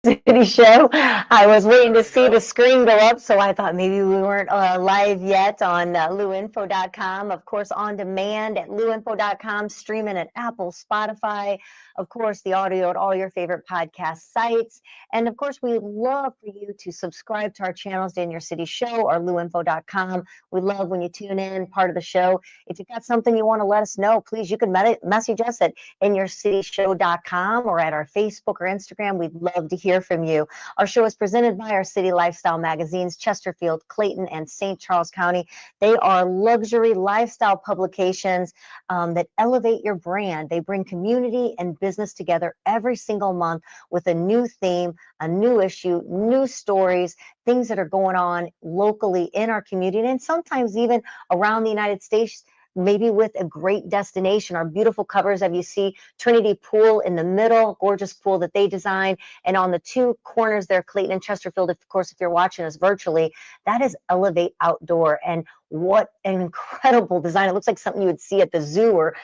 City show. I was waiting to see the screen go up, so I thought maybe we weren't live yet on luinfo.com. Of course, on demand at luinfo.com, streaming at Apple, Spotify, of course, the audio at all your favorite podcast sites. And of course, we love for you to subscribe to our channels, In Your City Show or luinfo.com. We love when you tune in, part of the show. If you've got something you want to let us know, please, you can message us at inyourcityshow.com or at our Facebook or Instagram. We'd love to hear from you. Our show is presented by our city lifestyle magazines, Chesterfield, Clayton, and St. Charles County. They are luxury lifestyle publications that elevate your brand. They bring community and business together every single month with a new theme, a new issue, new stories, things that are going on locally in our community, and sometimes even around the United States, maybe with a great destination. Our beautiful covers, as you see, Trinity Pool in the middle, gorgeous pool that they designed. And on the two corners there, Clayton and Chesterfield, of course, if you're watching us virtually, that is Elevate Outdoor. And what an incredible design. It looks like something you would see at the zoo or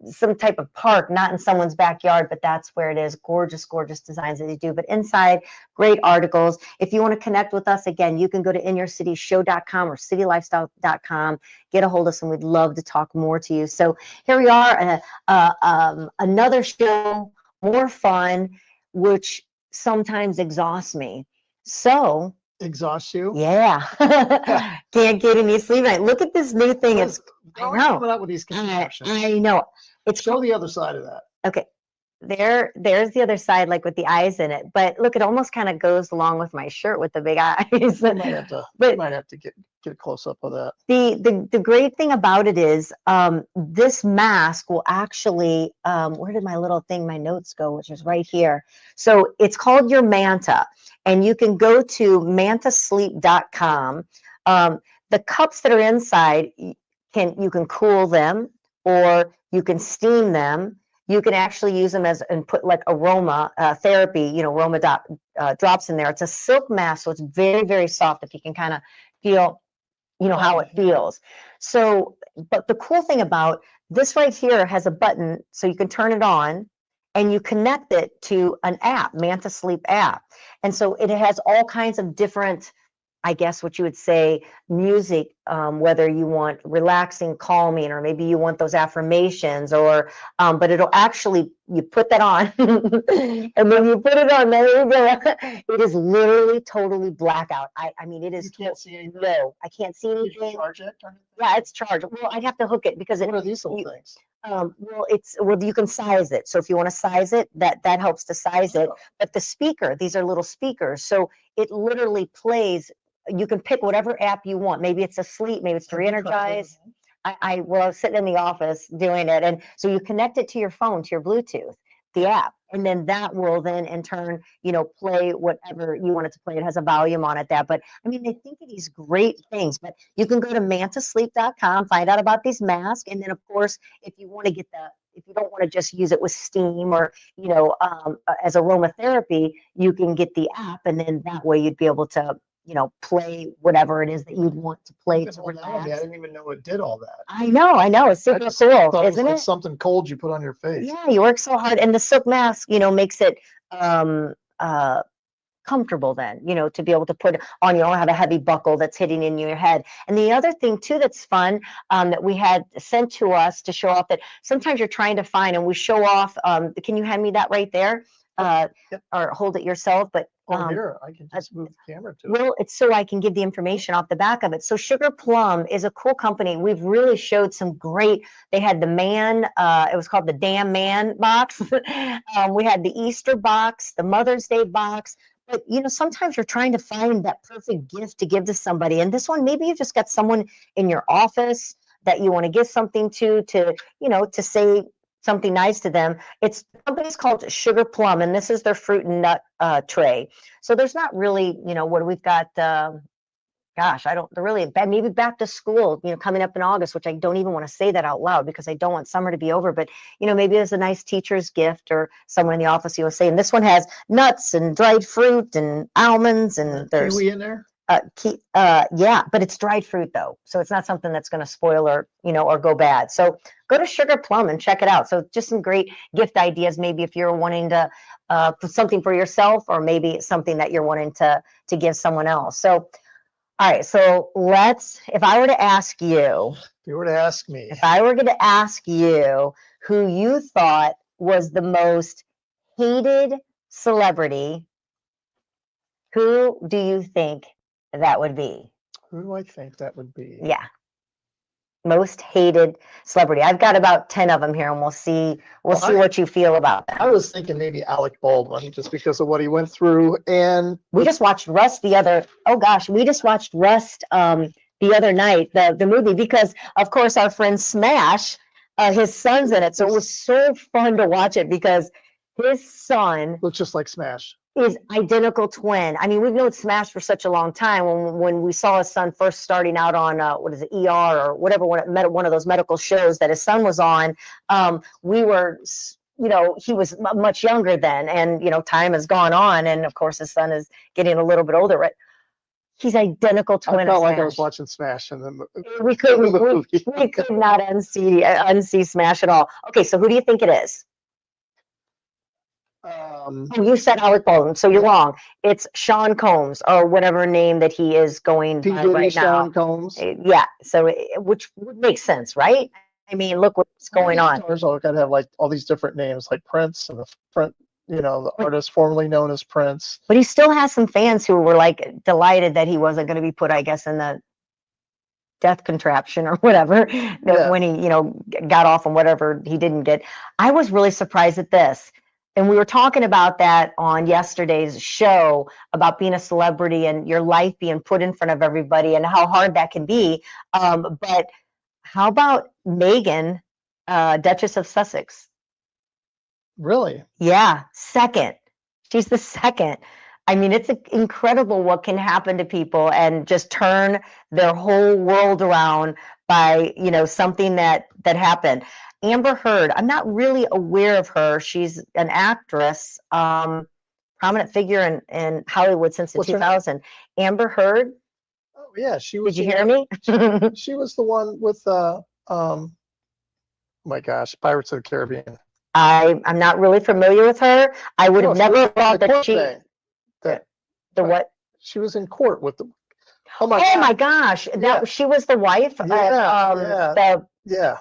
some type of park, not in someone's backyard, but that's where it is. Gorgeous, gorgeous designs that they do. But inside, great articles. If you want to connect with us, again, you can go to inyourcityshow.com or citylifestyle.com. Get a hold of us, and we'd love to talk more to you. So here we are, another show, more fun, which sometimes exhausts me. So exhaust you? Yeah. Can't get any sleep at night. Look at this new thing. It's I know. Coming up with these contraptions. I know. It's Show the other side of that. Okay. There's the other side, like with the eyes in it. But look, it almost kind of goes along with my shirt with the big eyes. You might have to get a close up of that. The great thing about it is this mask will actually, where did my little thing, my notes go, which is right here. So it's called your Manta, and you can go to mantasleep.com. The cups that are inside, you can cool them, or you can steam them. You can actually use them as and put like aroma therapy, aroma drops in there. It's a silk mask, so it's very, very soft. If you can kind of feel, how it feels. So, but the cool thing about this right here has a button, so you can turn it on, and you connect it to an app, Manta Sleep app, and so it has all kinds of different, I guess what you would say, music, whether you want relaxing, calming, or maybe you want those affirmations, or but it'll actually, you put that on and when you put it on, there you go. It is literally totally blackout. I mean, it is. You can't see anything? No, I can't see anything. Did you charge it? Yeah, it's charged. Well, I'd have to hook it because what are these little things? Well, you can size it. So if you want to size it, that helps to size it. But the speaker, these are little speakers, so it literally plays. You can pick whatever app you want. Maybe it's asleep, maybe it's to re-energize. I was sitting in the office doing it, and so you connect it to your phone, to your Bluetooth, the app, and then that will then in turn, play whatever you want it to play. It has a volume on it, but I mean, they think of these great things. But you can go to mantasleep.com, find out about these masks, and then of course, if you want to get if you don't want to just use it with steam or as aromatherapy, you can get the app, and then that way you'd be able to play whatever it is that you'd want to play to relax. I didn't even know it did all that. I know. It's super cool, isn't it? Something cold you put on your face. Yeah, you work so hard, and the silk mask, makes it comfortable then, to be able to put on. You don't have a heavy buckle that's hitting in your head. And the other thing too that's fun, that we had sent to us to show off, that sometimes you're trying to find, and we show off. Can you hand me that right there? Yep. Or hold it yourself, but here, I can just move the camera to it. Well, it's so I can give the information off the back of it. So Sugar Plum is a cool company. We've really showed some great, they had the man, it was called the Damn Man box. We had the Easter box, the Mother's Day box. But, sometimes you're trying to find that perfect gift to give to somebody. And this one, maybe you've just got someone in your office that you want to give something to say something nice to them. The company's called Sugar Plum, and this is their fruit and nut tray. So there's not really, what we've got. They're really bad. Maybe back to school, coming up in August, which I don't even want to say that out loud because I don't want summer to be over. But maybe there's a nice teacher's gift or someone in the office you will say. And this one has nuts and dried fruit and almonds, and there's kiwi in there. Yeah, but it's dried fruit though, so it's not something that's going to spoil or or go bad. So go to Sugar Plum and check it out. So just some great gift ideas, maybe if you're wanting to put something for yourself, or maybe something that you're wanting to give someone else. So all right, so if I were to ask you, If you were to ask me, if I were going to ask you who you thought was the most hated celebrity, who do you think that would be? who do I think that would be? Yeah, most hated celebrity. I've got about 10 of them here, and we'll see what you feel about I them. was thinking maybe Alec Baldwin, just because of what he went through. And We just watched Rust the other night, the movie, because of course our friend Smash, his son's in it. So it was so fun to watch it because his son looks just like Smash. is identical twin. I mean, we've known Smash for such a long time. When we saw his son first starting out on what is it, ER or whatever, one of those medical shows that his son was on, we were, he was much younger then, and time has gone on, and of course his son is getting a little bit older. Right? He's identical twin. I of felt like I Smash. was watching Smash, and then we could not unsee Smash at all. Okay, so who do you think it is? You said Alec Baldwin, so you're wrong. It's Sean Combs, or whatever name that he is going by right now. Sean Combs. Yeah, so which would make sense, right? I mean, look what's going on. Stars all got to have like all these different names, like Prince and the artist formerly known as Prince. But he still has some fans who were like delighted that he wasn't going to be put, I guess, in the death contraption or whatever, that when he, got off on whatever he didn't get. I was really surprised at this. And we were talking about that on yesterday's show about being a celebrity and your life being put in front of everybody and how hard that can be. But how about Meghan, Duchess of Sussex? Really? Yeah, second. She's the second. I mean, it's incredible what can happen to people and just turn their whole world around by, something that happened. Amber Heard, I'm not really aware of her. She's an actress, prominent figure in Hollywood since the 2000. Amber Heard. Oh yeah, she was. Did you hear me? She was the one with oh my gosh, Pirates of the Caribbean. I'm not really familiar with her. I would have never thought that she. The what? She was in court with the. Oh my gosh! She was the wife. Yeah.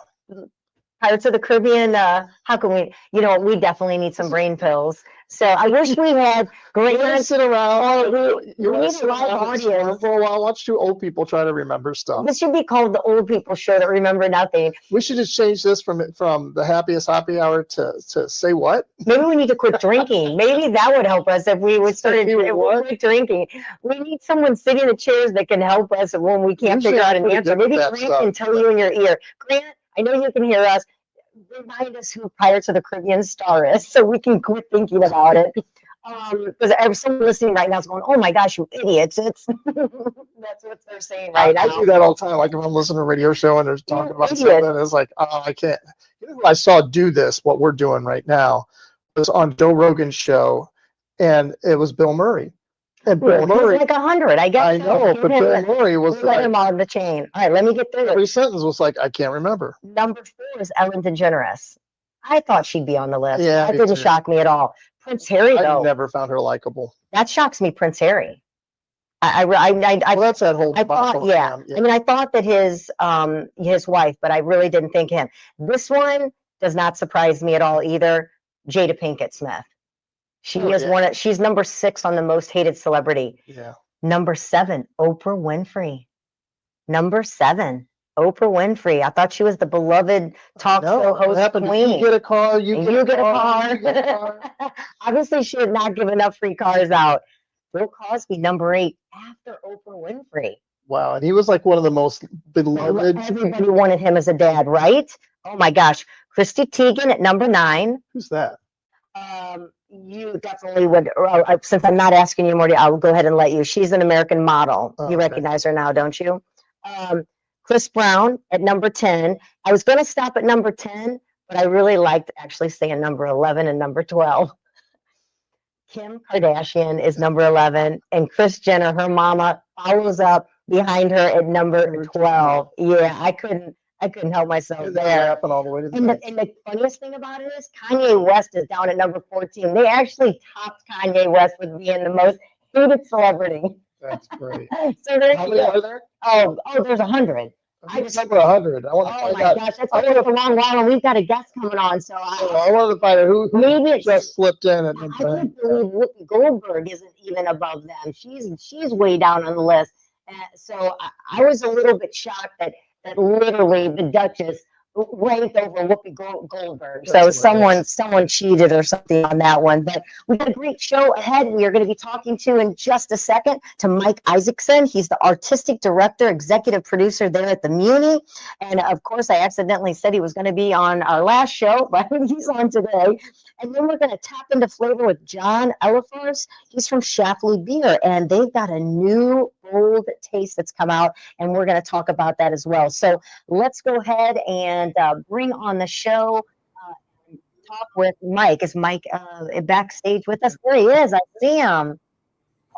Pirates of the Caribbean. How can we? We definitely need some brain pills. So I wish we had Grant. Sit around. We need a live audience. For a while, watch two old people try to remember stuff. This should be called the old people show that remember nothing. We should just change this from the happiest happy hour to say what? Maybe we need to quit drinking. Maybe that would help us if we would quit drinking. We need someone sitting in the chairs that can help us when we can't figure out an answer. Maybe Grant can tell you in your ear. Grant, I know you can hear us. Remind us who Pirates of the Caribbean star is, so we can quit thinking about it. Because someone listening right now is going, "Oh my gosh, you idiots!" That's what they're saying right now. I do that all the time. Like if I'm listening to a radio show and they're talking about something, it's like, oh, I can't. Who I saw do this, what we're doing right now, was on Joe Rogan's show, and it was Bill Murray. And Bill Murray, like 100, I guess. I know, but Bill Murray was let him on the chain. All right, let me get through it. Every sentence was like, I can't remember. Number 4 is Ellen DeGeneres. I thought she'd be on the list. Yeah, that didn't shock me at all. Prince Harry, though. I never found her likable. That shocks me, Prince Harry. Well, that's that whole. I mean, I thought that his wife, but I really didn't think him. This one does not surprise me at all either. Jada Pinkett Smith. She is she's number 6 on the most hated celebrity. Yeah. Number 7, Oprah Winfrey. Number 7, Oprah Winfrey. I thought she was the beloved talk show host queen. You get a car, you get a car. Obviously, she had not given up free cars out. Bill Cosby, number 8, after Oprah Winfrey. Wow, and he was like one of the most beloved. Everybody wanted him as a dad, right? Oh my gosh. Christy Teigen at number 9. Who's that? You definitely would. Since I'm not asking you, Morty, I'll go ahead and let you. She's an American model. You recognize her now, don't you? Chris Brown at number 10. I was going to stop at number 10, but I really liked actually saying number 11 and number 12. Kim Kardashian is number 11, and Kris Jenner, her mama, follows up behind her at number 12. Yeah, I couldn't help myself there. Happen all the way to the And the funniest thing about it is Kanye West is down at number 14. They actually topped Kanye West with being the most hated celebrity. That's great. So there's How many are there? Oh, there's 100. I just number 100. I want to Oh find my out. gosh, that's going for a long while, and we've got a guest coming on. So I wanted to find out who maybe it's just slipped in. I can't believe Whoopi Goldberg isn't even above them. She's way down on the list. So I was a little bit shocked that literally the Duchess ranked over Whoopi Goldberg. So someone cheated or something on that one. But we got a great show ahead. We are going to be talking to in just a second to Mike Isaacson. He's the artistic director, executive producer there at the Muny. And of course, I accidentally said he was going to be on our last show, but he's on today. And then we're going to tap into flavor with John Elafros. He's from Schlafly Beer, and they've got a new bold taste that's come out, and we're going to talk about that as well. So let's go ahead and bring on the show, talk with Mike. Is Mike backstage with us? There he is. I see him.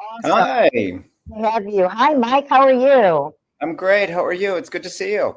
Awesome. Hi. To have you. Hi, Mike. How are you? I'm great. How are you? It's good to see you.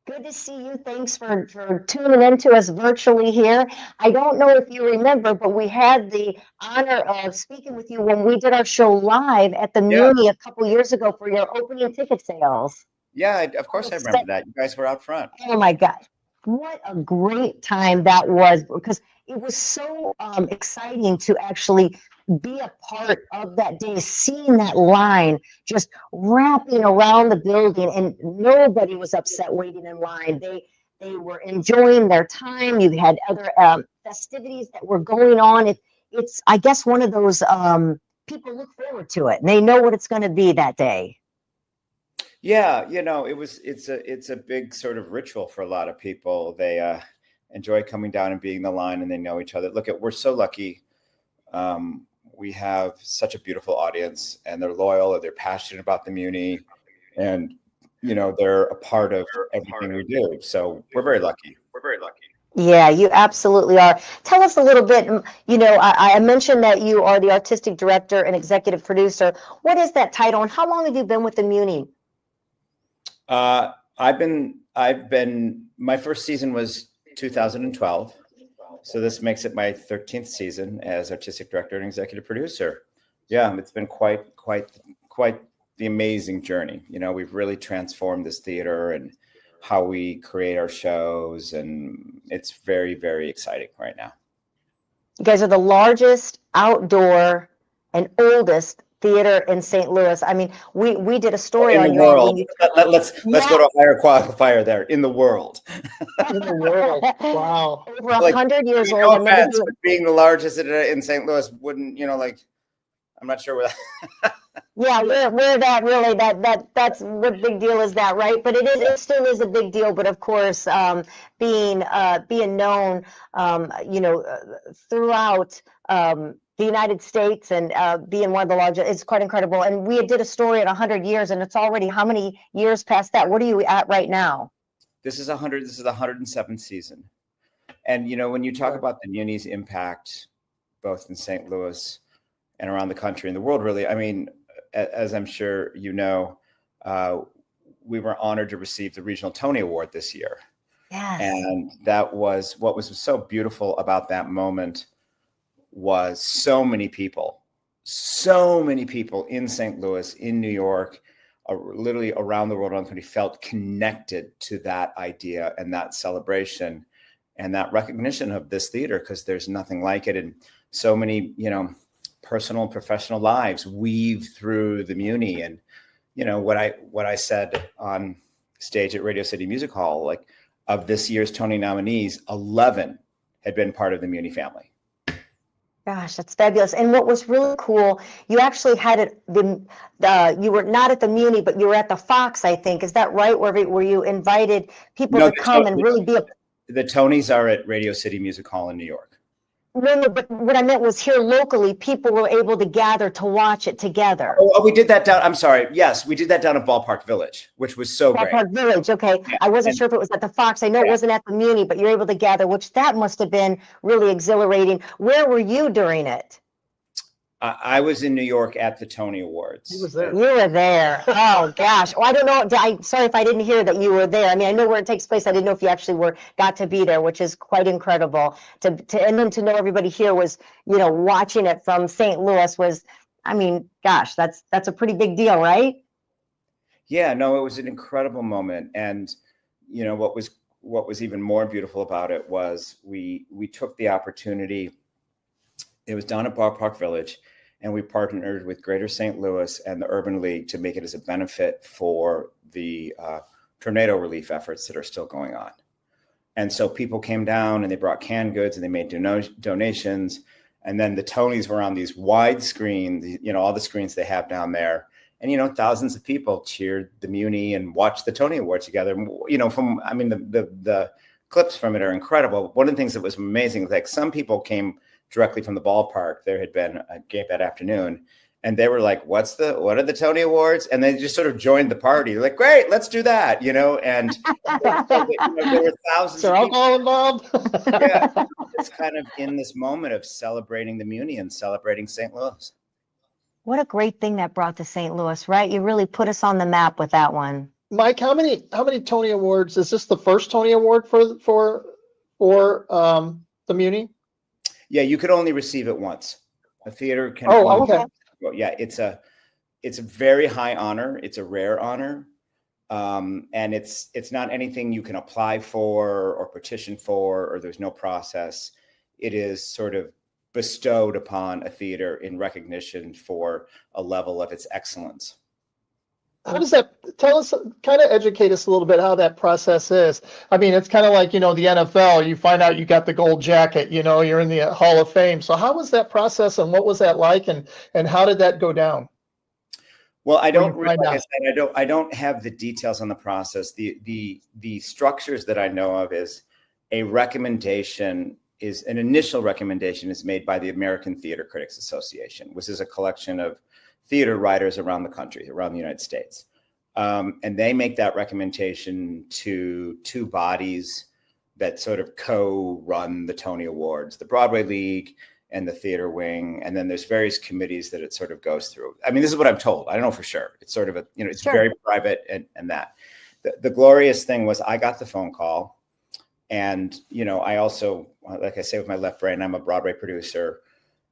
Good to see you. Thanks for tuning in to us virtually here. I don't know if you remember, but we had the honor of speaking with you when we did our show live at the Muny a couple years ago for your opening ticket sales. Yeah, of course I remember that. You guys were out front. Oh my gosh. What a great time that was, because it was so exciting to actually be a part of that day, seeing that line just wrapping around the building, and nobody was upset waiting in line. They were enjoying their time. You had other festivities that were going on. It's I guess one of those people look forward to it, and they know what it's going to be that day. Yeah, it's a big sort of ritual for a lot of people. They enjoy coming down and being in the line, and they know each other. We're so lucky. We have such a beautiful audience, and they're loyal, and they're passionate about the Muny, and they're a part of everything we do. So we're very lucky. Yeah, you absolutely are. Tell us a little bit. I mentioned that you are the artistic director and executive producer. What is that title, and how long have you been with the Muny? I've been. My first season was 2012. So this makes it my 13th season as artistic director and executive producer. Yeah, it's been quite the amazing journey. We've really transformed this theater and how we create our shows, and it's very, very exciting right now. You guys are the largest outdoor and oldest theater in St. Louis. I mean, we did a story on you. Let's go to a higher qualifier there. In the world. In the world. Wow. Over 100 years old. No offense, but being the largest in St. Louis wouldn't, I'm not sure where that. Yeah, where that really that's what big deal is that, right? But it still is a big deal. But of course, being known, throughout the United States, and being one of the largest, it's quite incredible. And we did a story at 100 years, and it's already how many years past that? What are you at right now? This is the 107th season. And, when you talk about the Muny's impact, both in St. Louis and around the country and the world, really, I mean, as I'm sure you know, we were honored to receive the Regional Tony Award this year. Yes. And that was what was so beautiful about that moment was so many people in St. Louis, in New York, literally around the world, around the country, felt connected to that idea and that celebration and that recognition of this theater, because there's nothing like it. And so many, personal and professional lives weave through the Muny. And, what I said on stage at Radio City Music Hall, like, of this year's Tony nominees, 11 had been part of the Muny family. Gosh, that's fabulous. And what was really cool, you actually had it, you were not at the Muny, but you were at the Fox, I think. Is that right? Where you invited people to come and really be The Tonys are at Radio City Music Hall in New York. No, but what I meant was here locally, people were able to gather to watch it together. Oh, we did that down. I'm sorry. Yes, we did that down at Ballpark Village, which was so great. Ballpark Village. Okay. Yeah. I wasn't sure if it was at the Fox. I know it wasn't at the Muny, but you're able to gather, which that must have been really exhilarating. Where were you during it? I was in New York at the Tony Awards. He was there. You were there. Oh gosh. Well, I don't know. Sorry if I didn't hear that you were there. I mean, I know where it takes place. I didn't know if you actually got to be there, which is quite incredible. And then to know everybody here was, watching it from St. Louis was, I mean, gosh, that's a pretty big deal, right? Yeah, no, it was an incredible moment. And, what was even more beautiful about it was we took the opportunity. It was down at Ballpark Village, and we partnered with Greater St. Louis and the Urban League to make it as a benefit for the tornado relief efforts that are still going on. And so people came down and they brought canned goods and they made donations. And then the Tonys were on these wide screens, all the screens they have down there. And, thousands of people cheered the Muny and watched the Tony Awards together. The clips from it are incredible. One of the things that was amazing, like some people came directly from the ballpark. There had been a game that afternoon, and they were like, what are the Tony Awards? And they just sort of joined the party. They're like, great, let's do that, and there were thousands of people. Alcohol involved. Yeah, it's kind of in this moment of celebrating the Muny and celebrating St. Louis. What a great thing that brought to St. Louis, right? You really put us on the map with that one. Mike, how many Tony Awards? Is this the first Tony Award for the Muny? Yeah, you could only receive it once. A theater can. Oh, okay. Yeah, it's a very high honor. It's a rare honor, and it's not anything you can apply for or petition for, or there's no process. It is sort of bestowed upon a theater in recognition for a level of its excellence. How does that tell us, kind of educate us a little bit how that process is? I mean, it's kind of like, the NFL, you find out you got the gold jacket, you're in the Hall of Fame. So how was that process and what was that like and how did that go down? Well, I don't have the details on the process. The structures that I know of is an initial recommendation is made by the American Theater Critics Association, which is a collection of theater writers around the country, around the United States. And they make that recommendation to two bodies that sort of co-run the Tony Awards, the Broadway League and the theater wing. And then there's various committees that it sort of goes through. I mean, this is what I'm told. I don't know for sure. It's sort of it's Sure. very private and that. The glorious thing was I got the phone call. And, I also, like I say with my left brain, I'm a Broadway producer,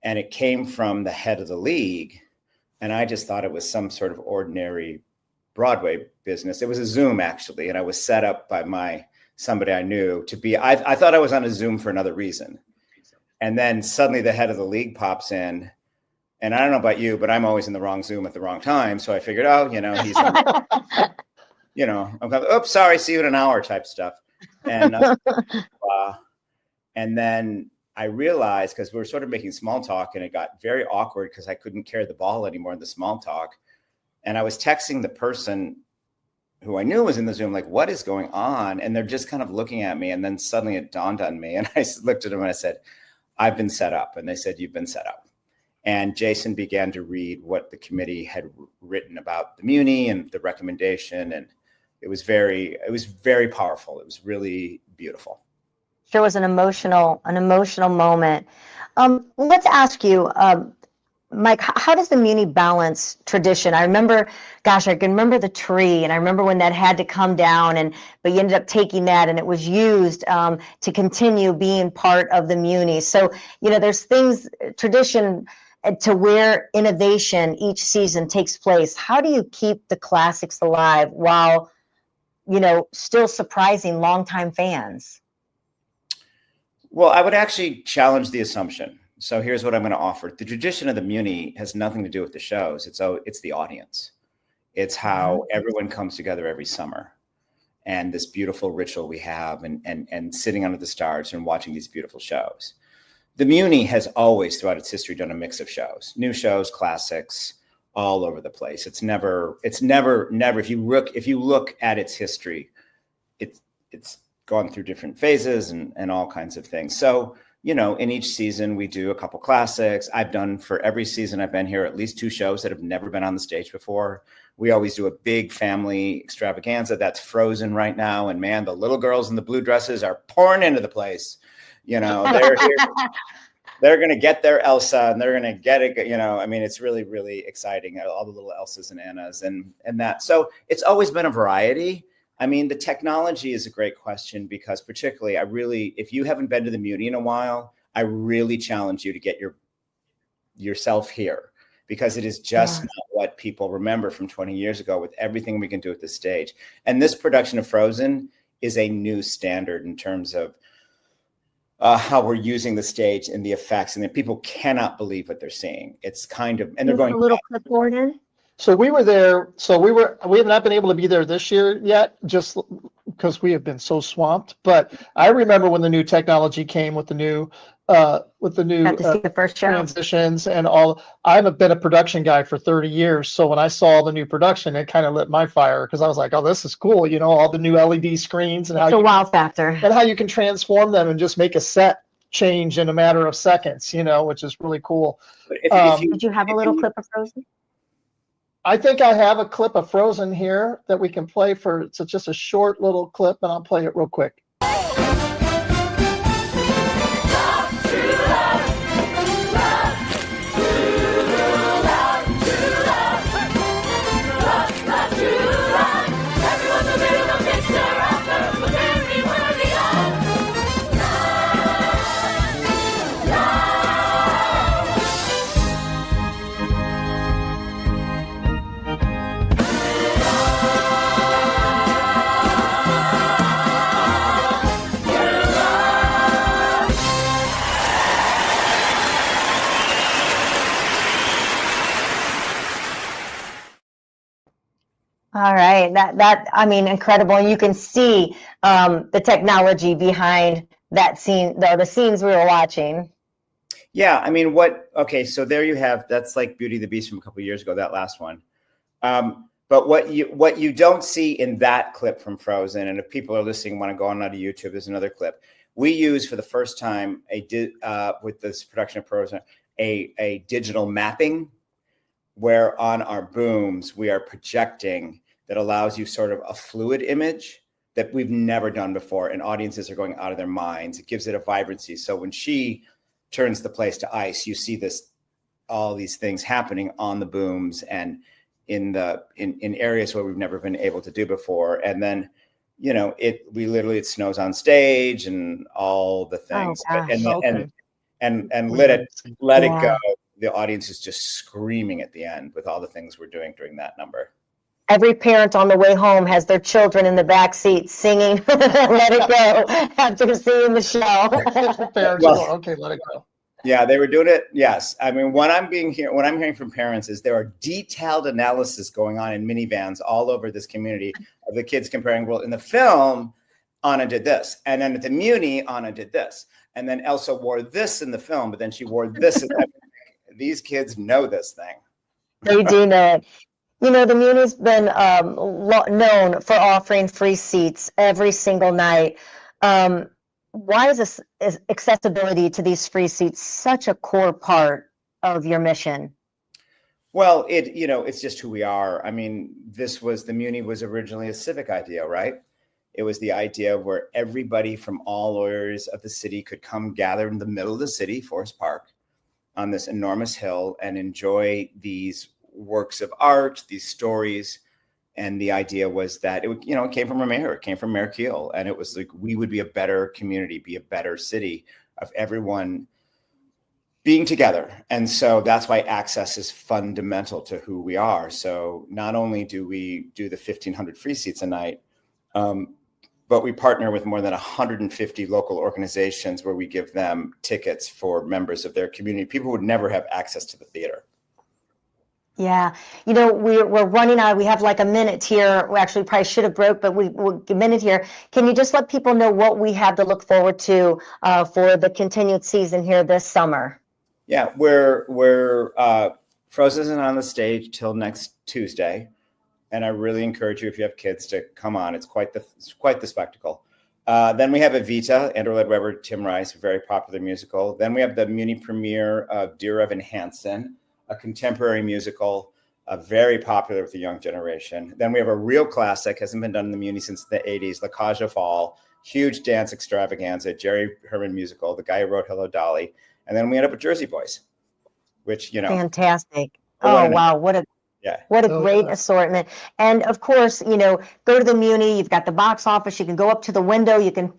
and it came from the head of the league. And I just thought it was some sort of ordinary Broadway business. It was a Zoom, actually. And I was set up by somebody I knew to be, I thought I was on a Zoom for another reason. And then suddenly the head of the league pops in. And I don't know about you, but I'm always in the wrong Zoom at the wrong time. So I figured, he's, I'm kind of, oops, sorry, see you in an hour type stuff. And then I realized, because we were sort of making small talk and it got very awkward because I couldn't carry the ball anymore in the small talk. And I was texting the person who I knew was in the Zoom, like, what is going on? And they're just kind of looking at me. And then suddenly it dawned on me. And I looked at them and I said, I've been set up. And they said, you've been set up. And Jason began to read what the committee had written about the Muny and the recommendation. And it was very powerful. It was really beautiful. Sure was an emotional moment. Let's ask you, Mike, how does the Muny balance tradition? I can remember the tree, and I remember when that had to come down, but you ended up taking that, and it was used to continue being part of the Muny. So, there's things, tradition, to where innovation each season takes place. How do you keep the classics alive while, still surprising longtime fans? Well, I would actually challenge the assumption. So here's what I'm going to offer. The tradition of the Muny has nothing to do with the shows. It's the audience. It's how everyone comes together every summer, and this beautiful ritual we have, and sitting under the stars and watching these beautiful shows. The Muny has always, throughout its history, done a mix of shows, new shows, classics, all over the place. It's never. If you look at its history, it's gone through different phases and all kinds of things. So, in each season we do a couple classics. I've done, for every season I've been here, at least 2 shows that have never been on the stage before. We always do a big family extravaganza that's Frozen right now. And man, the little girls in the blue dresses are pouring into the place. They're here. they're going to get their Elsa and they're going to get it. I mean, it's really, really exciting. All the little Elsas and Annas and that. So it's always been a variety. I mean, the technology is a great question because particularly if you haven't been to the Muny in a while, I really challenge you to get yourself here because it is just not what people remember from 20 years ago with everything we can do at this stage. And this production of Frozen is a new standard in terms of how we're using the stage and the effects, and that people cannot believe what they're seeing. It's kind of, and they're going a little clipboard in. So we were there. We have not been able to be there this year yet, just because we have been so swamped. But I remember when the new technology came with the new Got to see the first show. transitions and all. I've been a production guy for 30 years. So when I saw the new production, it kind of lit my fire because I was like, oh, this is cool. All the new LED screens and It's a wow factor. And how you can transform them and just make a set change in a matter of seconds, which is really cool. Did you have a little clip of Frozen? I think I have a clip of Frozen here that we can play it's just a short little clip, and I'll play it real quick. All right, I mean, incredible. And you can see the technology behind that scene, the scenes we were watching. Yeah, I mean, so there you have, that's like Beauty and the Beast from a couple of years ago, that last one. But what you don't see in that clip from Frozen, and if people are listening, want to go on to YouTube, there's another clip. We use for the first time with this production of Frozen, a digital mapping where on our booms, we are projecting that allows you sort of a fluid image that we've never done before. And audiences are going out of their minds. It gives it a vibrancy. So when she turns the place to ice, you see all these things happening on the booms and in areas where we've never been able to do before. And then, it snows on stage and all the things. Oh, gosh. And let it go. The audience is just screaming at the end with all the things we're doing during that number. Every parent on the way home has their children in the back seat singing "Let It Go" after seeing the show. Parents go, okay, let it go. Yeah, they were doing it. Yes, I mean, what I'm hearing from parents is there are detailed analysis going on in minivans all over this community of the kids comparing. Well, in the film, Anna did this, and then at the Muny, Anna did this, and then Elsa wore this in the film, but then she wore this. These kids know this thing. They do know it. The Muny's been known for offering free seats every single night. Why is accessibility to these free seats such a core part of your mission? Well, it's just who we are. I mean, the Muny was originally a civic idea, right? It was the idea where everybody from all areas of the city could come gather in the middle of the city, Forest Park, on this enormous hill and enjoy these works of art, these stories. And the idea was that it came from a mayor. It came from Mayor Keel. And it was like, we would be a better community, be a better city of everyone being together. And so that's why access is fundamental to who we are. So not only do we do the 1,500 free seats a night, but we partner with more than 150 local organizations where we give them tickets for members of their community. People would never have access to the theater. Yeah. We're running out. We have like a minute here. We actually probably should have broke, but we're a minute here. Can you just let people know what we have to look forward to for the continued season here this summer? Yeah, we're Frozen isn't on the stage till next Tuesday. And I really encourage you, if you have kids, to come on. It's quite the spectacle. Then we have Evita, Andrew Lloyd Webber, Tim Rice, a very popular musical. Then we have the Muny premiere of Dear Evan Hansen, a contemporary musical, very popular with the young generation. Then we have a real classic, hasn't been done in the Muny since the 80s, La Cage aux Folles, huge dance extravaganza, Jerry Herman musical, the guy who wrote Hello Dolly. And then we ended up with Jersey Boys, which, Fantastic. a one Oh, and a wow. done. Yeah. What a Oh, great yeah. assortment. And of course, go to the Muny. You've got the box office. You can go up to the window. You can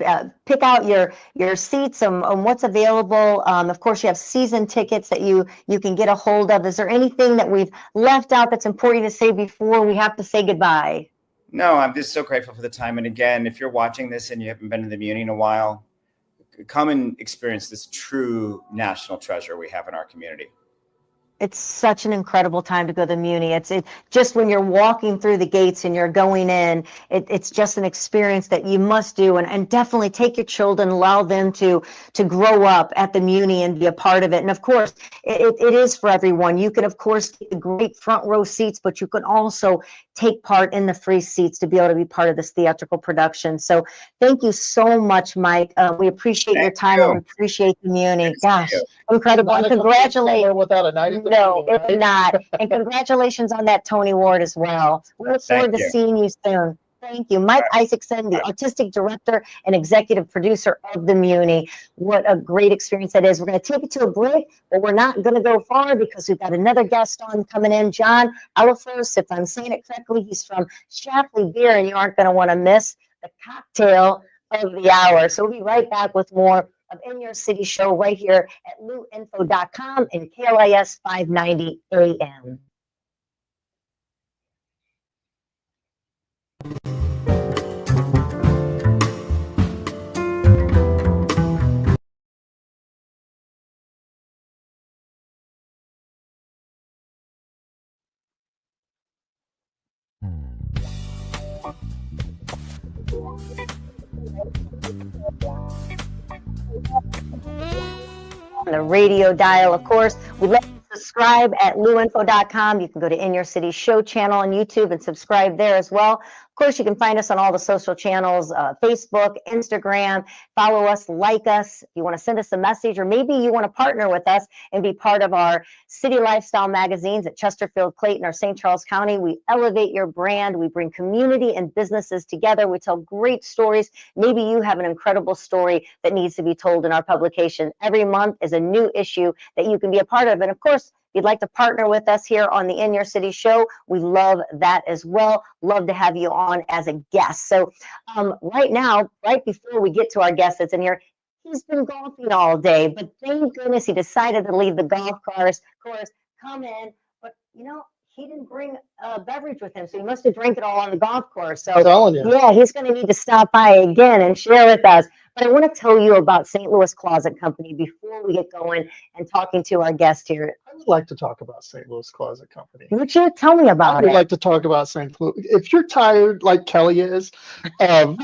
pick out your seats and what's available. Of course, you have season tickets that you can get a hold of. Is there anything that we've left out that's important to say before we have to say goodbye? No, I'm just so grateful for the time. And again, if you're watching this and you haven't been to the Muny in a while, come and experience this true national treasure we have in our community. It's such an incredible time to go to the Muny. It's just when you're walking through the gates and you're going in, it's just an experience that you must do, and definitely take your children, allow them to grow up at the Muny and be a part of it. And of course, it is for everyone. You can, of course, get the great front row seats, but you can also take part in the free seats to be able to be part of this theatrical production. So thank you so much, Mike. We appreciate your time and we appreciate the Muny. Gosh, incredible. And congratulations. Without a night. No, it's not. And congratulations on that Tony Award as well. We look forward to seeing you soon. Thank you. Mike Isaacson, the artistic director and executive producer of the Muny. What a great experience that is. We're going to take it to a break, but we're not going to go far because we've got another guest on coming in, John Elafros. If I'm saying it correctly, he's from Schlafly Beer, and you aren't going to want to miss the cocktail of the hour. So we'll be right back with more of In Your City Show right here at luinfo.com and KLIS 590 AM. On the radio dial, of course. We'd like you to subscribe at luinfo.com. You can go to In Your City Show channel on YouTube and subscribe there as well. Of course, you can find us on all the social channels, Facebook, Instagram. Follow us, like us. If you want to send us a message, or maybe you want to partner with us and be part of our city lifestyle magazines at Chesterfield, Clayton, or St. Charles County. We elevate your brand. We bring community and businesses together. We tell great stories. Maybe you have an incredible story that needs to be told in our publication. Every month is a new issue that you can be a part of. And of course, if you'd like to partner with us here on the In Your City Show, we love that as well. Love to have you on as a guest. So right now, right before we get to our guest that's in here, he's been golfing all day, but thank goodness he decided to leave the golf course, come in, but he didn't bring a beverage with him, so he must have drank it all on the golf course. So I'm telling you. Yeah, he's going to need to stop by again and share with us. But I want to tell you about St. Louis Closet Company before we get going and talking to our guest here. I would like to talk about St. Louis Closet Company. Would you tell me I about would it? like to talk about St. Louis. If you're tired, like Kelly is,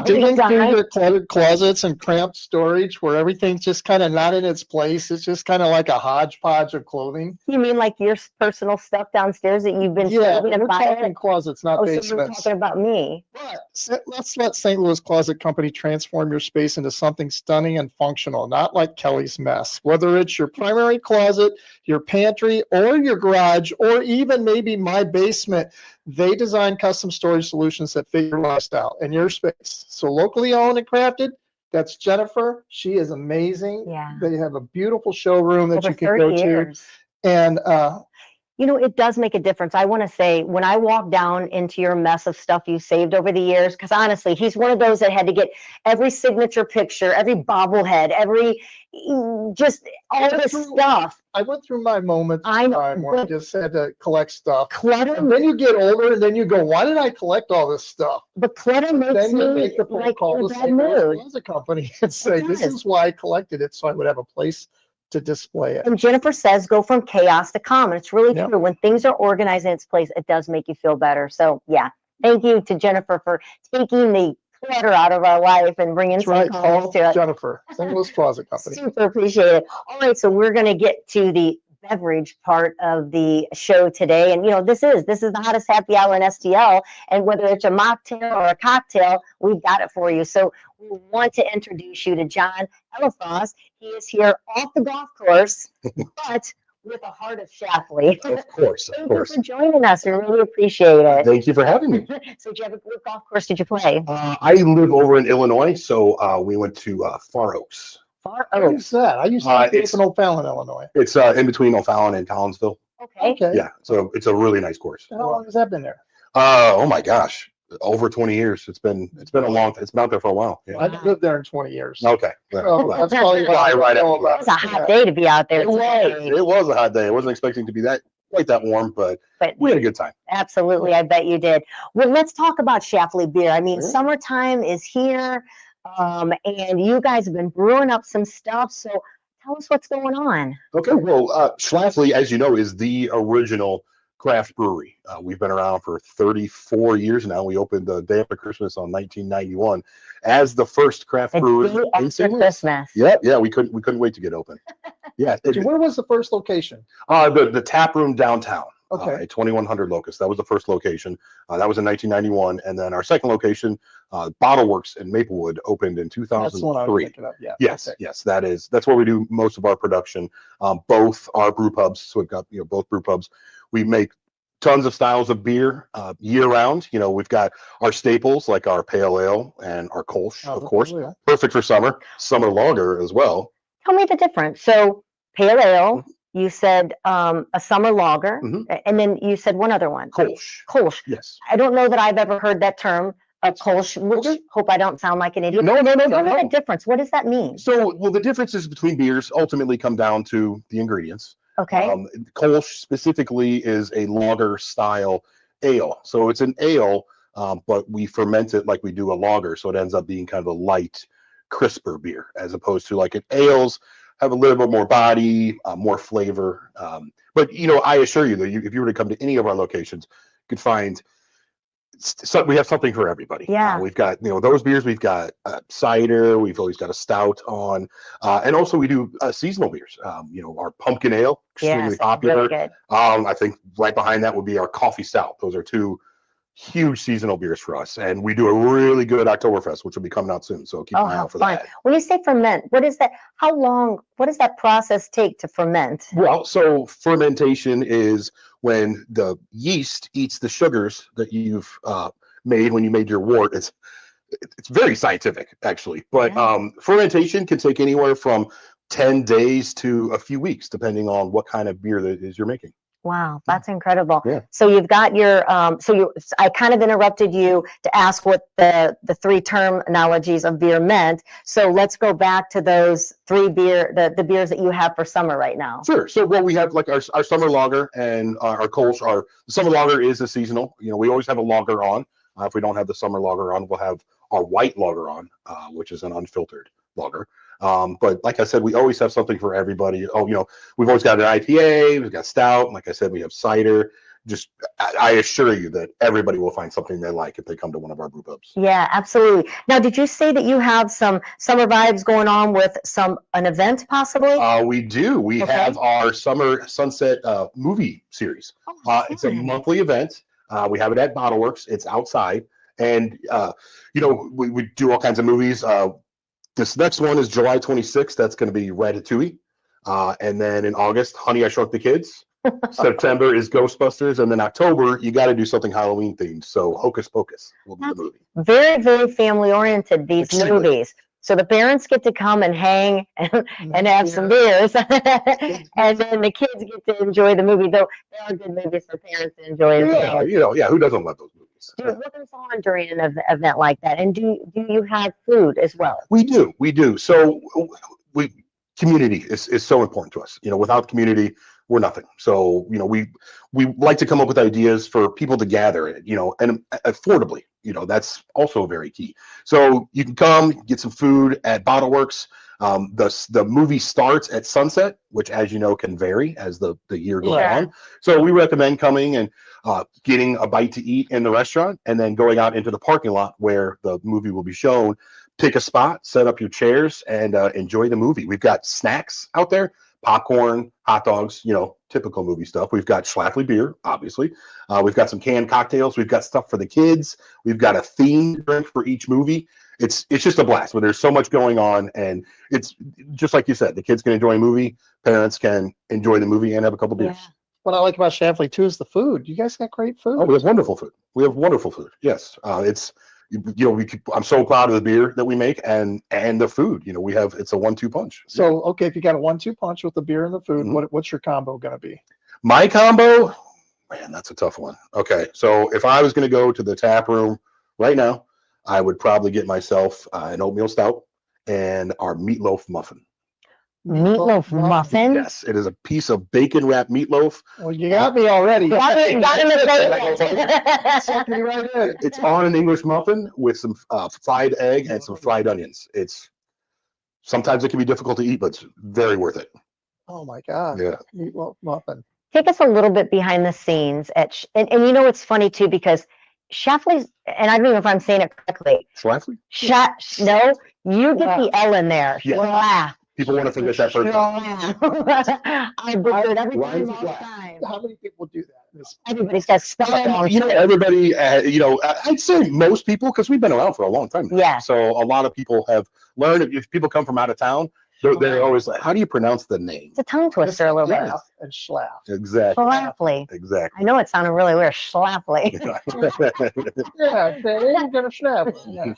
digging through your cluttered closets and cramped storage where everything's just kind of not in its place, it's just kind of like a hodgepodge of clothing. You mean like your personal stuff downstairs that you've been Yeah, saving we're to buy? talking closets, not Oh, so you're basements. talking about me. But let's let St. Louis Closet Company transform your space into something stunning and functional, not like Kelly's mess. Whether it's your primary closet, your pantry, or your garage, or even maybe my basement, they design custom storage solutions that fit your lifestyle and your space. So locally owned and crafted, that's Jennifer. She is amazing. Yeah. They have a beautiful showroom that Over you can go 30 years. to. And it does make a difference. I want to say, when I walk down into your mess of stuff you saved over the years, because honestly, he's one of those that had to get every signature picture, every bobblehead, just all this stuff. I went through my moments I know, time where I but just had to collect stuff. clutter, And then you get older and then you go, why did I collect all this stuff? but clutter makes Then you me make the phone like call in a to bad St. Louis mood. Closet Company and say, this does. is why I collected it, so I would have a place to display it. And Jennifer says, go from chaos to calm. And it's really Yep. true. When things are organized in its place, it does make you feel better. So yeah, thank you to Jennifer for taking the clutter out of our life and bringing That's some right, calmness call to it. Jennifer, St. Louis Closet Company. Super appreciate it. All right, so we're going to get to the beverage part of the show today. And this is the hottest happy hour in STL. And whether it's a mocktail or a cocktail, we've got it for you. So we want to introduce you to John Elafros. He is here off the golf course, but with a heart of Schlafly. Of course, of Thank course. you for joining us. We really appreciate it. Thank you for having me. So, did you have what golf course did you play? I live over in Illinois, so we went to Far Oaks. Far Where's Oaks. that? I used to be It's up in O'Fallon, Illinois. it's in between O'Fallon and Collinsville. Okay. Okay. Yeah, so it's a really nice course. How long has that been there? Oh my gosh, over 20 years. It's been a long. It's been out there for a while. Yeah. I lived there in 20 years. Okay. So that's probably what I Right know after. about. It was a hot day to be out there. It was a hot day. I wasn't expecting to be quite that warm, but we had a good time. Absolutely, I bet you did. Well, let's talk about Schlafly Beer. I mean, Yeah. summertime is here, and you guys have been brewing up some stuff. So tell us what's going on. Okay, well, Schlafly, as you know, is the original craft brewery. We've been around for 34 years now. We opened the day after Christmas on 1991 as the first craft The brewery day in after St. Louis. Christmas. Yeah, we couldn't wait to get open. Yeah, Where was the first location? the tap room downtown. Okay. At 2100 Locust. That was the first location. That was in 1991, and then our second location, Bottle Works in Maplewood, opened in That's the one I was 2003. thinking of. Yeah. Yes, Okay. yes, that's where we do most of our production. Both our brew pubs, so we've got both brew pubs. We make tons of styles of beer year round. We've got our staples like our pale ale and our Kolsch, of course, perfect for summer lager as well. Tell me the difference. So pale ale, you said a summer lager, and then you said one other one. Kolsch. Kolsch. Yes. I don't know that I've ever heard that term, Kolsch. Hope I don't sound like an idiot. No. Tell me the difference. What does that mean? So, well, the differences between beers ultimately come down to the ingredients. Okay. Kolsch specifically is a lager style ale. So it's an ale, but we ferment it like we do a lager. So it ends up being kind of a light, crisper beer, as opposed to like an ales have a little bit more body, more flavor. But I assure you that if you were to come to any of our locations, you could find we have something for everybody. Yeah. We've got those beers. We've got cider. We've always got a stout on, and also we do seasonal beers. Our pumpkin ale, extremely popular. Really good. I think right behind that would be our coffee stout. Those are two huge seasonal beers for us, and we do a really good Oktoberfest, which will be coming out soon. So keep an eye out for that. When you say ferment, what is that? How long? What does that process take to ferment? Well, so fermentation is when the yeast eats the sugars that you've made when you made your wort. It's very scientific, actually, but fermentation can take anywhere from 10 days to a few weeks, depending on what kind of beer that is you're making. Wow, that's incredible. Yeah. So you've got your, I kind of interrupted you to ask what the three terminologies of beer meant. So let's go back to those three the beers that you have for summer right now. Sure. So we have like our summer lager and our Kolsch. Our summer lager is a seasonal. We always have a lager on. If we don't have the summer lager on, we'll have our white lager on, which is an unfiltered lager. But like I said, we always have something for everybody. We've always got an IPA, we've got stout. And like I said, we have cider. I assure you that everybody will find something they like if they come to one of our brew pubs. Yeah, absolutely. Now, did you say that you have some summer vibes going on with an event possibly? We do. We have our Summer Sunset movie series. It's a monthly event. We have it at Bottle Works. It's outside. And, we do all kinds of movies. This next one is July 26th. That's going to be Ratatouille. And then in August, Honey, I Shrunk the Kids. September is Ghostbusters. And then October, you got to do something Halloween themed. So Hocus Pocus will be the movie. Very, very family oriented, these movies. So the parents get to come and hang and have some beers. And then the kids get to enjoy the movie. Though they are good movies for parents to enjoy as well. Who doesn't love those movies? What goes on during an event like that? And do you have food as well? We do. So community is so important to us. Without community, we're nothing. So, we like to come up with ideas for people to gather, and affordably, that's also very key. So you can come get some food at Bottle Works. The movie starts at sunset, which, as you know, can vary as the year goes on. So we recommend coming and getting a bite to eat in the restaurant, and then going out into the parking lot where the movie will be shown. Pick a spot, set up your chairs, and enjoy the movie. We've got snacks out there, popcorn, hot dogs, typical movie stuff. We've got Schlafly Beer, obviously. We've got some canned cocktails. We've got stuff for the kids. We've got a themed drink for each movie. It's just a blast. But there's so much going on, and it's just like you said, the kids can enjoy a movie, parents can enjoy the movie and have a couple beers. Yeah. What I like about Schlafly too is the food. You guys got great food. Oh, we have wonderful food. Yes, I'm so proud of the beer that we make and the food. It's a 1-2 punch. So okay, if you got a 1-2 punch with the beer and the food, Mhm. what's your combo gonna be? My combo, man, that's a tough one. Okay, so if I was going to go to the tap room right now, I would probably get myself an oatmeal stout and our meatloaf muffin. Meatloaf muffin? Yes, it is a piece of bacon wrapped meatloaf. Well, you got me already. Got him Suck me right in. It's on an English muffin with some fried egg and some fried onions. Sometimes it can be difficult to eat, but it's very worth it. Oh my God. Yeah. Meatloaf muffin. Take us a little bit behind the scenes and it's funny too, because Schlafly's, and I don't know if I'm saying it correctly. Schlafly? No, you get the L in there. Yeah. Schlaf. People want to think it's that first. I butchered every Rhymes time all with the laugh. time. How many people do that? Everybody's got to spell it wrong. Everybody, I'd say most people, because we've been around for a long time now. Yeah. So a lot of people have learned. If people come from out of town, they're always like, how do you pronounce the name? It's a tongue twister a little bit. Schlaf and Schlaf. Exactly. Schlafly. Exactly. I know it sounded really weird. Schlafly. Yeah, they're gonna Schlaf. Yeah.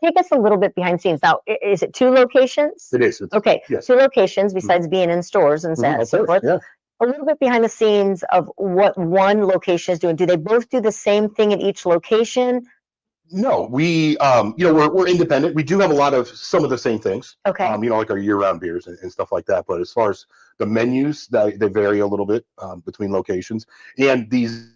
Take us a little bit behind the scenes. Now, is it 2 locations? It is. Okay, Yes. 2 locations besides being in stores and so forth. Yeah. A little bit behind the scenes of what one location is doing. Do they both do the same thing at each location? No, we, we're independent. We do have some of the same things. Okay. Like our year-round beers and stuff like that. But as far as the menus, they vary a little bit between locations. And these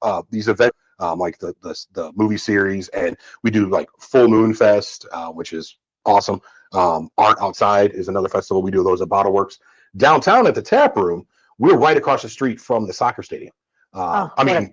events, like the movie series, and we do like Full Moon Fest, which is awesome. Art Outside is another festival. We do those at Bottle Works. Downtown at the tap room, we're right across the street from the soccer stadium.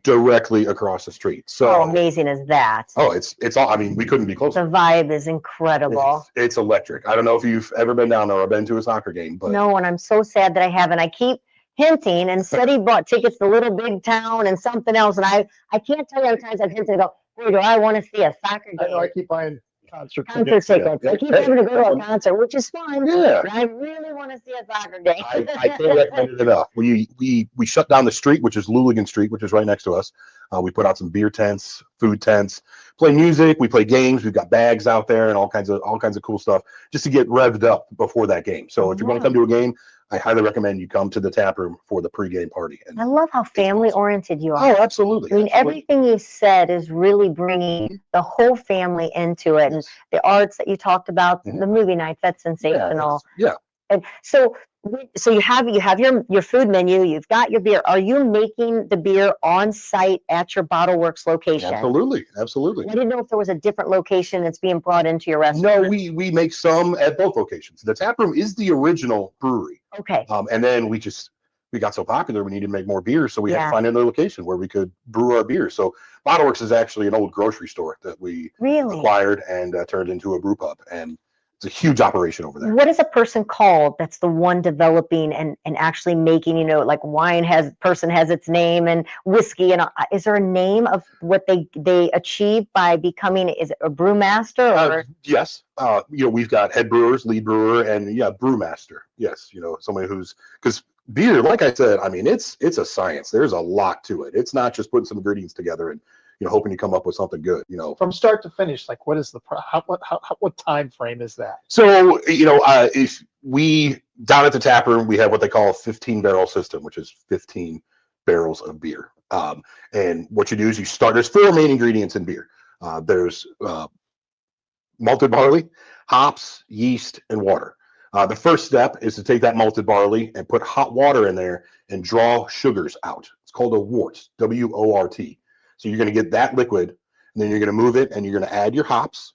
Directly across the street. So How amazing is that? Oh, it's all. We couldn't be closer. The vibe is incredible. It's electric. I don't know if you've ever been down there or been to a soccer game, but No, and I'm so sad that I haven't. I keep hinting, and said he bought tickets to Little Big Town and something else, and I can't tell you how many times I've hinted and go, boy, do I want to see a soccer I know. game? I keep buying concert Concert tickets. I keep having to go to a concert, which is fun. Yeah. But I really want to see a soccer game. I can't recommend it enough. We shut down the street, which is Luligan Street, which is right next to us. We put out some beer tents, food tents, play music. We play games. We've got bags out there and all kinds of cool stuff just to get revved up before that game. So if you're going to come to a game, I highly recommend you come to the tap room for the pregame party. And I love how family oriented you are. oh, absolutely. I mean, everything you said is really bringing the whole family into it, and the arts that you talked about, the movie nights, that's sensational. Yeah. And so you have your food menu, you've got your beer. Are you making the beer on site at your Bottle Works location? Absolutely. I didn't know if there was a different location that's being brought into your No, restaurant. we make some at both locations. The tap room is the original brewery. Okay. And then we got so popular, we needed to make more beer. So we had Yeah. to find another location where we could brew our beer. So Bottle Works is actually an old grocery store that we Really? acquired and turned into a brew pub. And it's a huge operation over there. What is a person called that's the one developing and actually making, like wine person has its name and whiskey, and is there a name of what they achieve by becoming, is it a brewmaster or? Yes. We've got head brewers, lead brewer, and brewmaster. Yes. Somebody because beer, like I said, it's a science. There's a lot to it. It's not just putting some ingredients together and hoping you come up with something good. From start to finish, like what is what time frame is that? So if we down at the tap room, we have what they call a 15-barrel system, which is 15 barrels of beer. And what you do is there's 4 main ingredients in beer. There's malted barley, hops, yeast, and water. The first step is to take that malted barley and put hot water in there and draw sugars out. It's called a wort, W-O-R-T. So you're going to get that liquid, and then you're going to move it, and you're going to add your hops,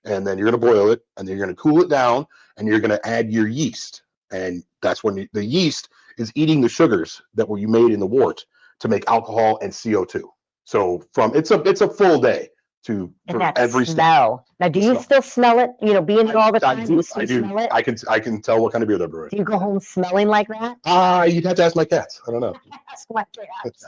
and then you're going to boil it, and then you're going to cool it down, and you're going to add your yeast. And that's when the yeast is eating the sugars that you made in the wort to make alcohol and CO2. So it's a full day to And for that every step. smell. Now, do you Smell. still smell it? You know, being there all the time, I do you do. still I do. smell it? I can tell what kind of beer they're brewing. Do you go home smelling like that? You'd have to ask my cats. I don't know. Ask my cats.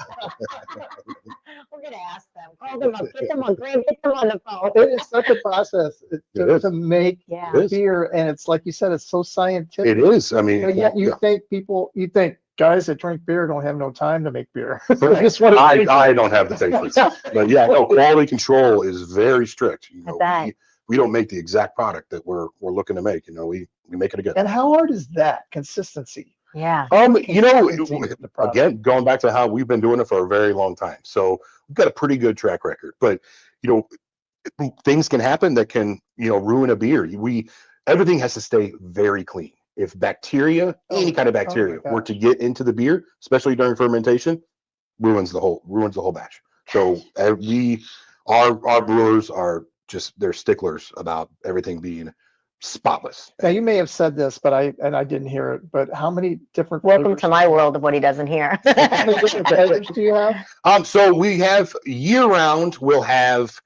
We're gonna ask them. Call them up. Get them on. Graham, get them on the phone. It's such a process It to, is. to make Yeah. It is. beer, and it's like you said, it's so scientific. It is. I mean, But yet you yeah. think guys that drink beer don't have no time to make beer. They Correct. just want to drink I it. don't have the patience. But yeah, no, quality control is very strict. You know, bet. we don't make the exact product that we're looking to make. You know, we make it again. And how hard is that consistency? Yeah. You know, Consistency with the product. again, going back to how we've been doing it for a very long time. So we've got a pretty good track record, but you know, things can happen that can, you know, ruin a beer. Everything has to stay very clean. If bacteria, any kind of bacteria were to get into the beer, especially during fermentation, ruins the whole batch. So our brewers are they're sticklers about everything being spotless. Now you may have said this, but I didn't hear it. But how many different Welcome flavors- to my world of what he doesn't hear. How many different flavors do you have? So we have year round, we'll have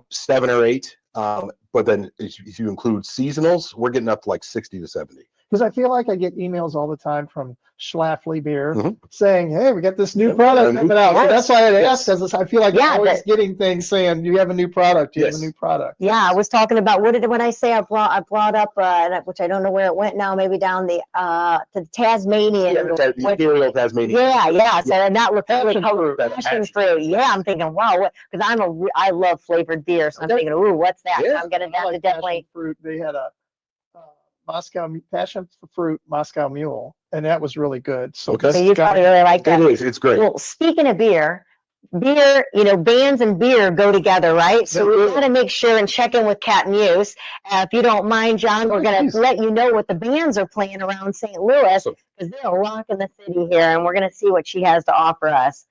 7 or 8. But then if you include seasonals, we're getting up to like 60 to 70. Because I feel like I get emails all the time from Schlafly Beer Mhm. saying, "Hey, we got this new product coming out." So that's why I asked, because I feel like Yeah, I'm always getting things saying, "You have a new product. You have a new product." Yeah, I was talking about when I say I brought up which I don't know where it went now, maybe down the to the Tasmanian. The Imperial Tasmanian. Yeah. So that looks really colorful. Passion Passion fruit. Yeah, I'm thinking, wow, because I love flavored beer, so I'm thinking, ooh, what's that? Yeah, I'm gonna I have to like definitely. passion fruit. They had a Moscow passion fruit Moscow Mule, and that was really good. So Okay. So you probably really like that. It is. It's great. Well, speaking of beer, you know, bands and beer go together, right? So They we do. got to make sure and check in with Cat Muse. If you don't mind, John, we're going Please. to let you know what the bands are playing around St. Louis, Awesome. because they're rocking the city here, and we're going to see what she has to offer us.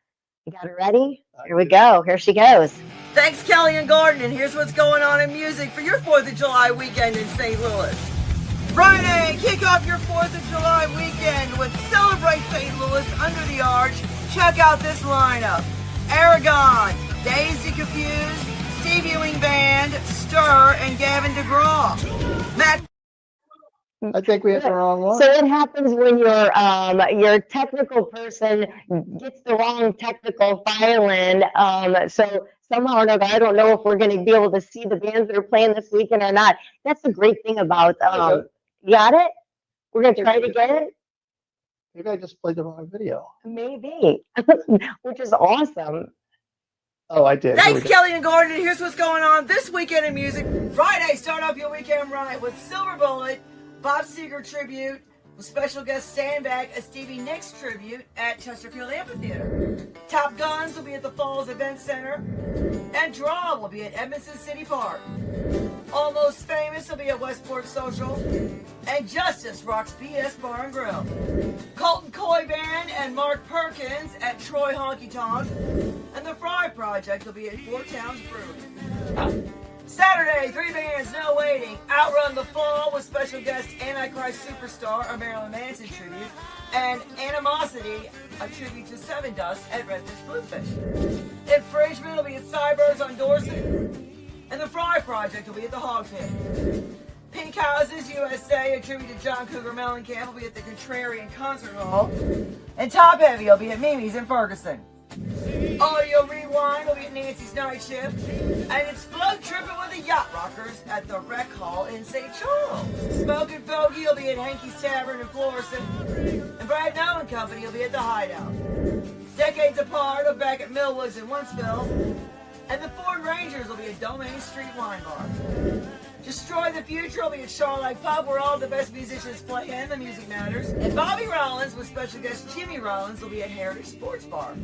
You got it ready? Here we go. Here she goes. Thanks, Kelly and Gordon, and here's what's going on in music for your 4th of July weekend in St. Louis. Friday, kick off your 4th of July weekend with Celebrate St. Louis Under the Arch. Check out this lineup. Aragon, Daisy Confused, Steve Ewing Band, Stir, and Gavin DeGraw. Matt I think we have the wrong one. So what happens when your technical person gets the wrong technical violin? So somehow or another, I don't know if we're going to be able to see the bands that are playing this weekend or not. That's the great thing about you got it? We're going to try to get it? Maybe I just played the wrong video. Maybe, which is awesome. Oh, I did. Here we Thanks, go. Kelly and Gordon. Here's what's going on this weekend in music. Friday, start off your weekend right with Silver Bullet, Bob Seger tribute, with special guest Standback, a Stevie Nicks tribute at Chesterfield Amphitheater. Top Guns will be at the Falls Event Center, and Draw will be at Edmondson City Park. Almost Famous will be at Westport Social, and Justice rocks BS Bar and Grill. Colton Coy Band and Mark Perkins at Troy Honky Tonk, and the Fry Project will be at Four Towns Brewing. Saturday, 3 bands, no waiting. Outrun the Fall with special guest Antichrist Superstar, a Marilyn Manson tribute, and Animosity, a tribute to Seven Dust at Redfish Bluefish. Infringement will be at Cybergs on Dorset, and the Fry Project will be at the Hog Pit. Pink Houses USA, a tribute to John Cougar Mellencamp, will be at the Contrarian Concert Hall, and Top Heavy will be at Mimi's in Ferguson. Audio Rewind will be at Nancy's Night Shift, and it's Float Tripping with the Yacht Rockers at the Rec Hall in St. Charles. Smokin' Fogey will be at Hankey's Tavern in Florissant, and Brad Noe and Company will be at the Hideout. Decades Apart are back at Millwoods in Wentzville, and the Ford Rangers will be at Domain Street Wine Bar. Destroy the Future will be at Charlotte Pub, where all the best musicians play and the music matters. And Bobby Rollins with special guest Jimmy Rollins will be at Heritage Sports Bar.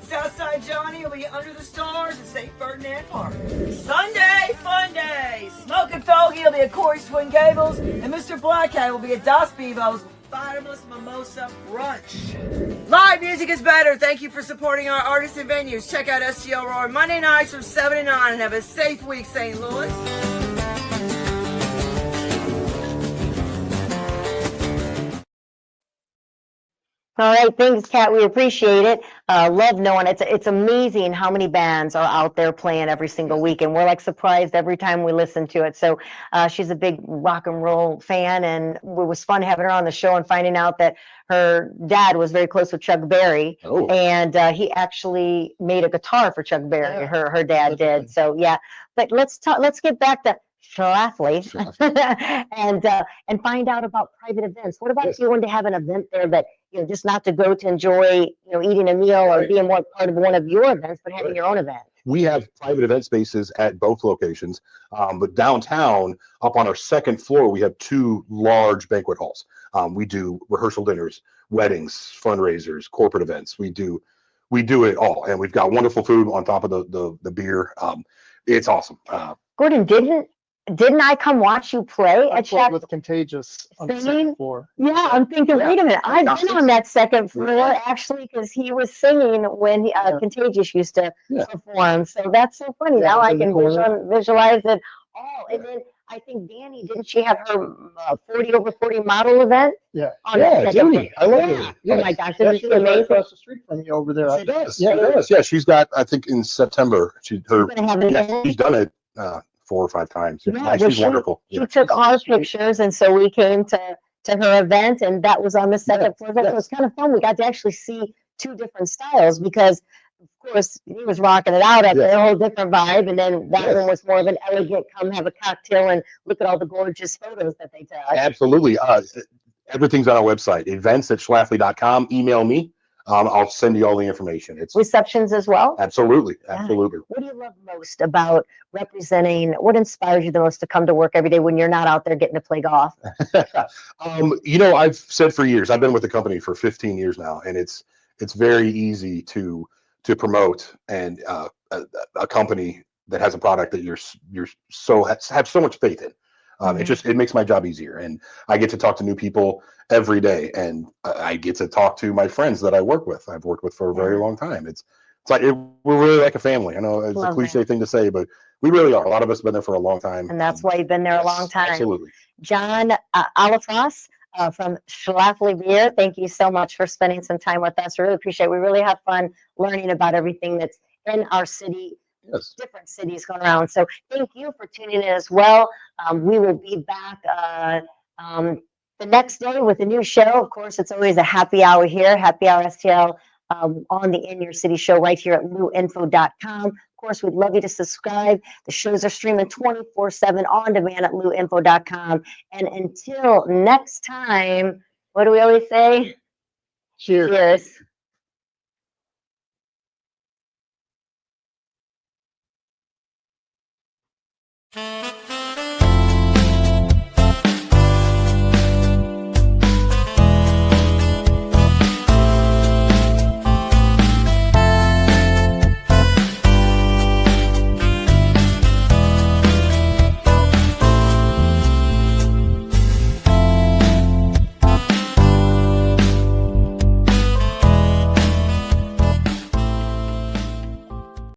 Southside Johnny will be under the stars at St. Ferdinand Park. Sunday, Fun Day. Smokin' Fogey will be at Corey's Twin Gables, and Mr. Blackhat will be at Dos Bebo's Bottomless Mimosa Brunch. Live music is better. Thank you for supporting our artists and venues. Check out STL Roar Monday nights from 7 to 9 and have a safe week, St. Louis. All right, thanks, Kat. We appreciate it. Love knowing it's amazing how many bands are out there playing every single week, and we're like surprised every time we listen to it. So she's a big rock and roll fan, and it was fun having her on the show and finding out that her dad was very close with Chuck Berry, and he actually made a guitar for Chuck Berry. Yeah. Her dad did. So yeah, but let's talk. Let's get back to Schlafly and find out about private events. What about if you wanted to have an event there that, just not to go to enjoy, eating a meal or being more part of one of your events, but having your own event? We have private event spaces at both locations, but downtown, up on our second floor, we have 2 large banquet halls. We do rehearsal dinners, weddings, fundraisers, corporate events. We do it all, and we've got wonderful food on top of the beer. It's awesome. Gordon, didn't I come watch you play at played Shack? with Contagious on the Singing? second floor. Yeah, I'm thinking, wait a minute, I've been on that second floor actually because he was singing when Contagious used to perform. So that's so funny. Yeah, now it was I in the can corner. visualize it all. And then I think Danny, didn't she have her 40 over 40 model event? Yeah. On that second Danny. floor? I love Yeah. it. Oh my gosh, Yeah, isn't she she lives right amazing? across the street from you over there. She does. She does. Yeah, she's got, I think in September, She's gonna have an event. she's done it 4 or 5 times. Yeah, Yeah, well, she's wonderful. She took our pictures, and so we came to her event, and that was on the second floor. It was kind of fun. We got to actually see 2 different styles because, of course, he was rocking it out at a whole different vibe, and then that one was more of an elegant, come have a cocktail and look at all the gorgeous photos that they took. Absolutely. Everything's on our website, events@schlafly.com. Email me. I'll send you all the information. It's Receptions as well? absolutely. What do you love most about representing? What inspires you the most to come to work every day when you're not out there getting to play golf? I've said for years, I've been with the company for 15 years now, and it's very easy to promote and a company that has a product that you're have so much faith in. It makes my job easier, and I get to talk to new people every day, and I get to talk to my friends that I've worked with for a very long time. It's like we're really like a family. I know it's a cliche thing to say, but we really are. A lot of us have been there for a long time, and that's why you've been there a long time. Absolutely. John Elafros from Schlafly Beer, thank you so much for spending some time with us. We really appreciate it. We really have fun learning about everything that's in our city. Different cities going around. So thank you for tuning in as well. We will be back the next day with a new show. Of course, it's always a happy hour here, Happy Hour STL on the In Your City show right here at luinfo.com. Of course, we'd love you to subscribe. The shows are streaming 24/7 on demand at luinfo.com. And until next time, what do we always say? Cheers. Cheers.